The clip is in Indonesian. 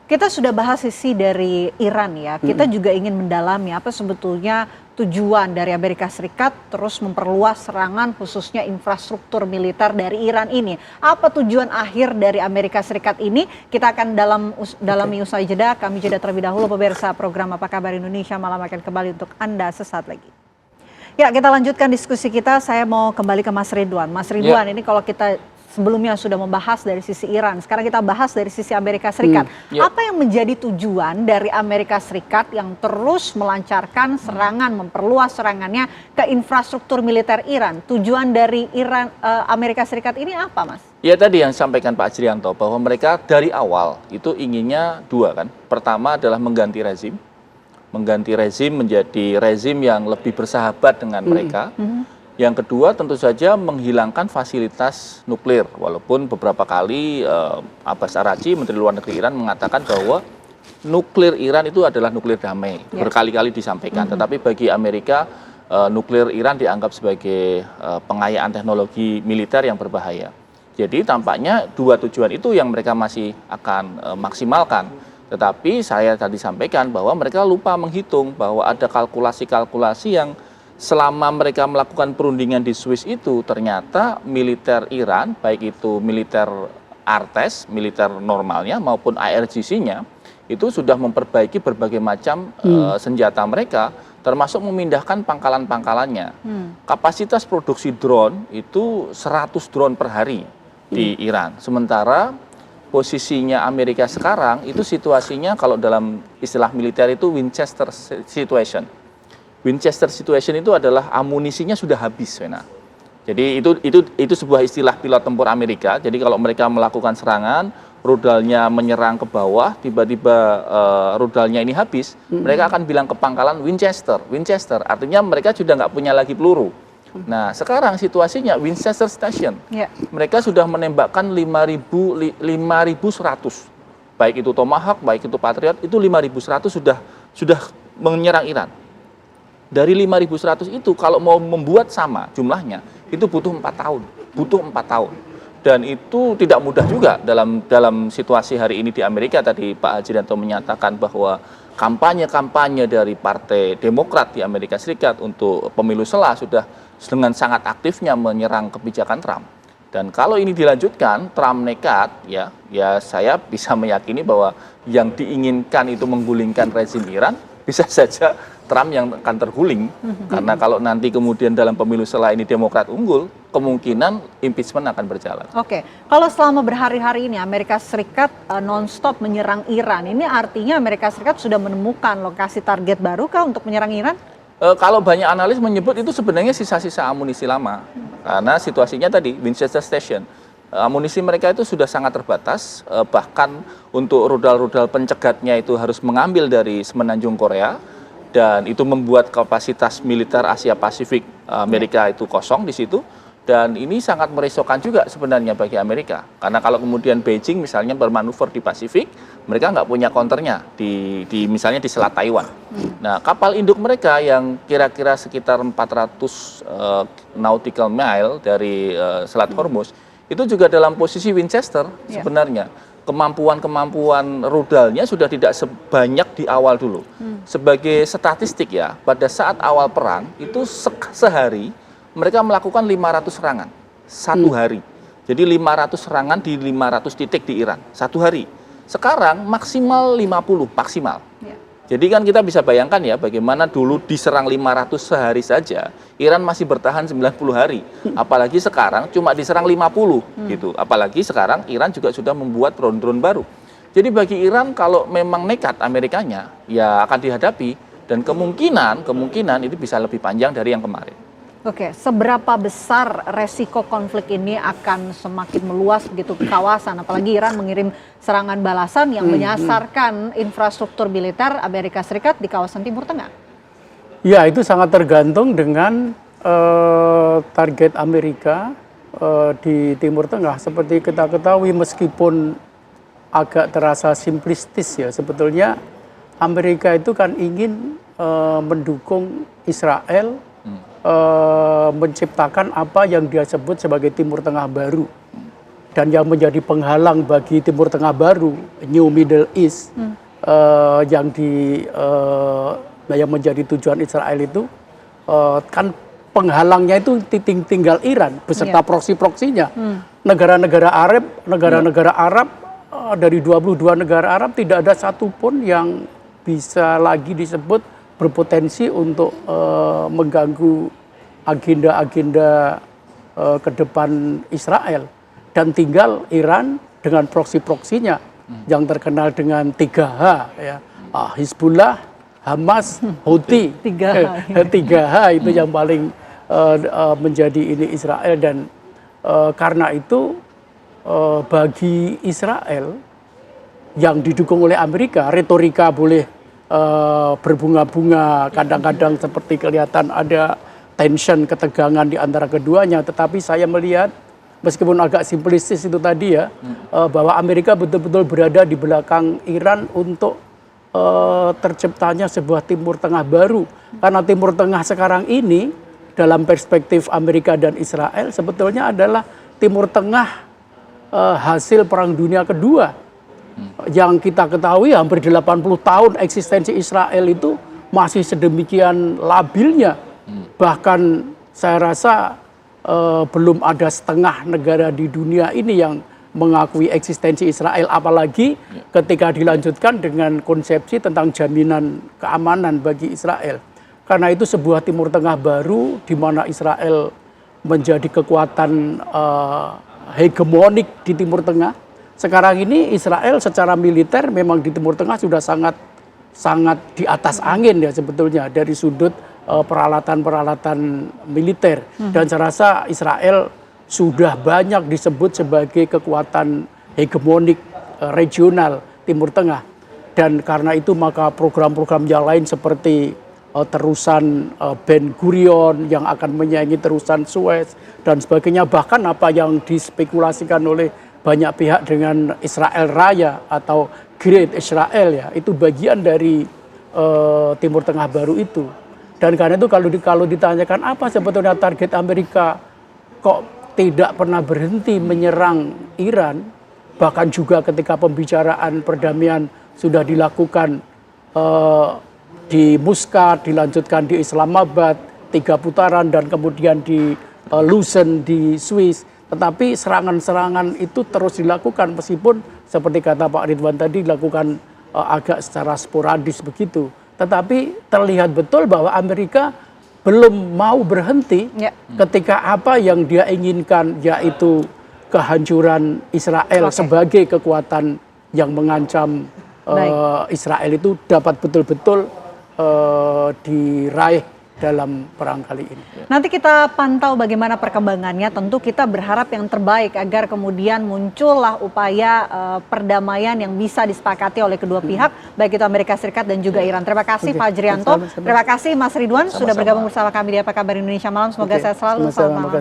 Kita sudah bahas sisi dari Iran ya, kita juga ingin mendalami apa sebetulnya tujuan dari Amerika Serikat terus memperluas serangan khususnya infrastruktur militer dari Iran ini. Apa tujuan akhir dari Amerika Serikat ini? Kita akan dalami usai jeda, kami jeda terlebih dahulu pemirsa program Apa Kabar Indonesia malam akan kembali untuk Anda sesaat lagi. Ya, kita lanjutkan diskusi kita. Saya mau kembali ke Mas Ridwan. Mas Ridwan, ini kalau kita sebelumnya sudah membahas dari sisi Iran, sekarang kita bahas dari sisi Amerika Serikat. Apa yang menjadi tujuan dari Amerika Serikat yang terus melancarkan serangan, memperluas serangannya ke infrastruktur militer Iran? Tujuan dari Amerika Serikat ini apa, Mas? Ya, tadi yang disampaikan Pak Ajrianto bahwa mereka dari awal itu inginnya dua kan. Pertama adalah mengganti rezim menjadi rezim yang lebih bersahabat dengan mereka. Yang kedua tentu saja menghilangkan fasilitas nuklir, walaupun beberapa kali Abbas Araghchi, Menteri Luar Negeri Iran, mengatakan bahwa nuklir Iran itu adalah nuklir damai, berkali-kali disampaikan. Tetapi bagi Amerika, nuklir Iran dianggap sebagai pengayaan teknologi militer yang berbahaya. Jadi tampaknya dua tujuan itu yang mereka masih akan maksimalkan. Tetapi saya tadi sampaikan bahwa mereka lupa menghitung bahwa ada kalkulasi-kalkulasi yang selama mereka melakukan perundingan di Swiss itu ternyata militer Iran, baik itu militer Artes, militer normalnya maupun IRGC-nya, itu sudah memperbaiki berbagai macam senjata mereka, termasuk memindahkan pangkalan-pangkalannya. Kapasitas produksi drone itu 100 drone per hari di Iran. Sementara posisinya Amerika sekarang itu situasinya kalau dalam istilah militer itu Winchester situation. Winchester situation itu adalah amunisinya sudah habis, Wena. Jadi itu sebuah istilah pilot tempur Amerika. Jadi kalau mereka melakukan serangan, rudalnya menyerang ke bawah, tiba-tiba rudalnya ini habis, mereka akan bilang ke pangkalan Winchester. Artinya mereka sudah nggak punya lagi peluru. Nah, sekarang situasinya Winchester Station. Mereka sudah menembakkan 5.100. Baik itu Tomahawk, baik itu Patriot, itu 5.100 sudah menyerang Iran. Dari 5.100 itu kalau mau membuat sama jumlahnya itu butuh 4 tahun. Dan itu tidak mudah juga dalam situasi hari ini di Amerika. Tadi Pak Ajrianto menyatakan bahwa kampanye dari Partai Demokrat di Amerika Serikat untuk pemilu sudah dengan sangat aktifnya menyerang kebijakan Trump. Dan kalau ini dilanjutkan, Trump nekat, ya saya bisa meyakini bahwa yang diinginkan itu menggulingkan rezim Iran, bisa saja Trump yang akan terguling, karena kalau nanti kemudian dalam pemilu setelah ini Demokrat unggul, kemungkinan impeachment akan berjalan. Oke, kalau selama berhari-hari ini Amerika Serikat non-stop menyerang Iran, ini artinya Amerika Serikat sudah menemukan lokasi target baru kah untuk menyerang Iran? Kalau banyak analis menyebut itu sebenarnya sisa-sisa amunisi lama, karena situasinya tadi Winchester Station. Amunisi mereka itu sudah sangat terbatas, bahkan untuk rudal-rudal pencegatnya itu harus mengambil dari semenanjung Korea, dan itu membuat kapasitas militer Asia Pasifik Amerika itu kosong di situ. Dan ini sangat merisaukan juga sebenarnya bagi Amerika, karena kalau kemudian Beijing misalnya bermanuver di Pasifik, mereka nggak punya counternya misalnya di Selat Taiwan. Nah, kapal induk mereka yang kira-kira sekitar 400 nautical mile dari Selat Hormuz itu juga dalam posisi Winchester sebenarnya. Kemampuan rudalnya sudah tidak sebanyak di awal dulu. Sebagai statistik ya, pada saat awal perang itu sehari mereka melakukan 500 serangan satu hari. Jadi 500 serangan di 500 titik di Iran satu hari. Sekarang maksimal 50 maksimal. Jadi kan kita bisa bayangkan ya bagaimana dulu diserang 500 sehari saja, Iran masih bertahan 90 hari. Apalagi sekarang cuma diserang 50 gitu. Apalagi sekarang Iran juga sudah membuat drone-drone baru. Jadi bagi Iran kalau memang nekat Amerikanya ya akan dihadapi, dan kemungkinan itu bisa lebih panjang dari yang kemarin. Oke, seberapa besar resiko konflik ini akan semakin meluas begitu ke kawasan, apalagi Iran mengirim serangan balasan yang menyasarkan infrastruktur militer Amerika Serikat di kawasan Timur Tengah? Ya, itu sangat tergantung dengan target Amerika di Timur Tengah. Seperti kita ketahui, meskipun agak terasa simplistis ya, sebetulnya Amerika itu kan ingin mendukung Israel menciptakan apa yang dia sebut sebagai Timur Tengah baru. dan yang menjadi penghalang bagi Timur Tengah baru, New Middle East, yang menjadi tujuan Israel itu, kan penghalangnya itu tinggal Iran beserta proksi-proksinya. Negara-negara Arab, dari 22 negara Arab tidak ada satupun yang bisa lagi disebut berpotensi untuk mengganggu agenda-agenda ke depan Israel. Dan tinggal Iran dengan proksi-proksinya yang terkenal dengan 3H, ya. Hizbullah, Hamas, Houthi. 3H itu yang paling menjadi ini Israel. Dan karena itu bagi Israel yang didukung oleh Amerika, retorika boleh berbunga-bunga, kadang-kadang seperti kelihatan ada tension, ketegangan di antara keduanya, tetapi saya melihat meskipun agak simplistis itu tadi ya, bahwa Amerika betul-betul berada di belakang Iran untuk terciptanya sebuah Timur Tengah baru. Karena Timur Tengah sekarang ini dalam perspektif Amerika dan Israel sebetulnya adalah Timur Tengah hasil Perang Dunia Kedua. Yang kita ketahui hampir 80 tahun eksistensi Israel itu masih sedemikian labilnya. Bahkan saya rasa belum ada setengah negara di dunia ini yang mengakui eksistensi Israel, apalagi ketika dilanjutkan dengan konsepsi tentang jaminan keamanan bagi Israel. Karena itu sebuah Timur Tengah baru di mana Israel menjadi kekuatan hegemonik di Timur Tengah. Sekarang ini Israel secara militer memang di Timur Tengah sudah sangat di atas angin ya sebetulnya dari sudut peralatan-peralatan militer. Dan saya rasa Israel sudah banyak disebut sebagai kekuatan hegemonik regional Timur Tengah. Dan karena itu maka program-program yang lain seperti terusan Ben Gurion yang akan menyaingi terusan Suez dan sebagainya, bahkan apa yang dispekulasikan oleh banyak pihak dengan Israel Raya atau Great Israel ya, itu bagian dari Timur Tengah baru itu. Dan karena itu kalau ditanyakan apa sebetulnya target Amerika kok tidak pernah berhenti menyerang Iran, bahkan juga ketika pembicaraan perdamaian sudah dilakukan di Muscat, dilanjutkan di Islamabad 3 putaran dan kemudian di Lausanne di Swiss. Tetapi serangan-serangan itu terus dilakukan meskipun seperti kata Pak Ridwan tadi dilakukan agak secara sporadis begitu. Tetapi terlihat betul bahwa Amerika belum mau berhenti ketika apa yang dia inginkan yaitu kehancuran Israel sebagai kekuatan yang mengancam Israel itu dapat betul-betul diraih dalam perang kali ini. Nanti kita pantau bagaimana perkembangannya. Tentu kita berharap yang terbaik agar kemudian muncullah upaya perdamaian yang bisa disepakati oleh kedua pihak, baik itu Amerika Serikat dan juga Iran. Terima kasih Pak Ajrianto. Terima kasih Mas Ridwan sudah bergabung bersama kami di Apa Kabar Indonesia Malam. Semoga sehat selalu. Selamat malam.